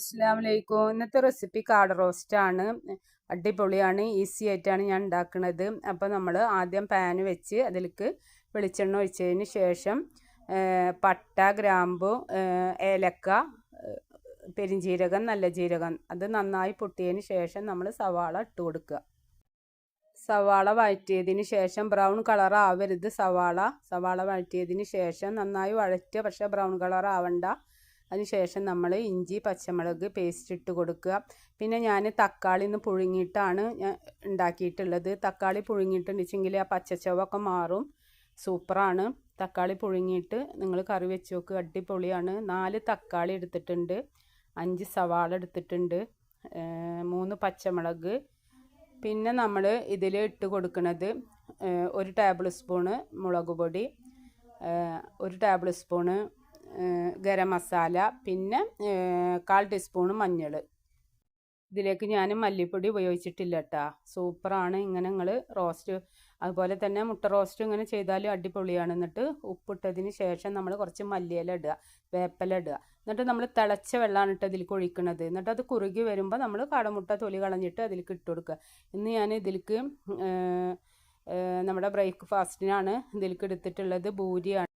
അസ്സലാമലൈക്കും. ഇന്നത്തെ റെസിപ്പി കാട റോസ്റ്റ് ആണ്. അടിപൊളിയാണ്, ഈസി ആയിട്ടാണ് ഞാൻ ഉണ്ടാക്കുന്നത്. അപ്പോൾ നമ്മൾ ആദ്യം പാന് വെച്ച് അതിലേക്ക് വെളിച്ചെണ്ണ ഒഴിച്ചതിന് ശേഷം പട്ട, ഗ്രാമ്പു, ഏലക്ക, പെരിഞ്ജീരകം, നല്ല ജീരകം അത് നന്നായി പൊട്ടിയതിന് ശേഷം നമ്മൾ സവാള ഇട്ട് കൊടുക്കുക. സവാള വഴറ്റിയതിന് ശേഷം ബ്രൗൺ കളർ ആവരുത്. സവാള വഴറ്റിയതിന് ശേഷം നന്നായി വഴറ്റുക, പക്ഷേ ബ്രൗൺ കളർ ആവണ്ട. അതിനുശേഷം നമ്മൾ ഇഞ്ചി പച്ചമുളക് പേസ്റ്റ് ഇട്ട് കൊടുക്കുക. പിന്നെ ഞാൻ തക്കാളി ഇന്ന് പുഴുങ്ങിയിട്ടാണ് ഉണ്ടാക്കിയിട്ടുള്ളത്. തക്കാളി പുഴുങ്ങിയിട്ടുണ്ടെങ്കിൽ ആ പച്ചച്ചവൊക്കെ മാറും. സൂപ്പറാണ്. തക്കാളി പുഴുങ്ങിയിട്ട് നിങ്ങൾ കറി വെച്ച് നോക്കുക, അടിപൊളിയാണ്. 4 തക്കാളി എടുത്തിട്ടുണ്ട്, 5 സവാള എടുത്തിട്ടുണ്ട്, 3 പച്ചമുളക്. പിന്നെ നമ്മൾ ഇതിൽ ഇട്ട് കൊടുക്കുന്നത് 1 ടേബിൾ സ്പൂണ് മുളക് പൊടി, 1 ടേബിൾ സ്പൂണ് ഗരം മസാല, പിന്നെ 1/4 ടീസ്പൂണ് മഞ്ഞൾ. ഇതിലേക്ക് ഞാൻ മല്ലിപ്പൊടി ഉപയോഗിച്ചിട്ടില്ല കേട്ടോ. സൂപ്പറാണ്. ഇങ്ങനെ നിങ്ങൾ റോസ്റ്റ്, അതുപോലെ തന്നെ മുട്ട റോസ്റ്റ് ഇങ്ങനെ ചെയ്താലും അടിപൊളിയാണ്. എന്നിട്ട് ഉപ്പിട്ടതിന് ശേഷം നമ്മൾ കുറച്ച് മല്ലിയില ഇടുക, വേപ്പില ഇടുക. എന്നിട്ട് നമ്മൾ തിളച്ച വെള്ളമാണ് ഇട്ട് അതിലേക്ക് ഒഴിക്കുന്നത്. എന്നിട്ട് അത് കുറുകി വരുമ്പോൾ നമ്മൾ കാടമുട്ട തൊലി കളഞ്ഞിട്ട് അതിലേക്ക് ഇട്ട് കൊടുക്കുക. ഇന്ന് ഞാൻ ഇതിലേക്ക് നമ്മുടെ ബ്രേക്ക്ഫാസ്റ്റിനാണ് ഇതിലേക്ക് എടുത്തിട്ടുള്ളത്, പൂരിയാണ്.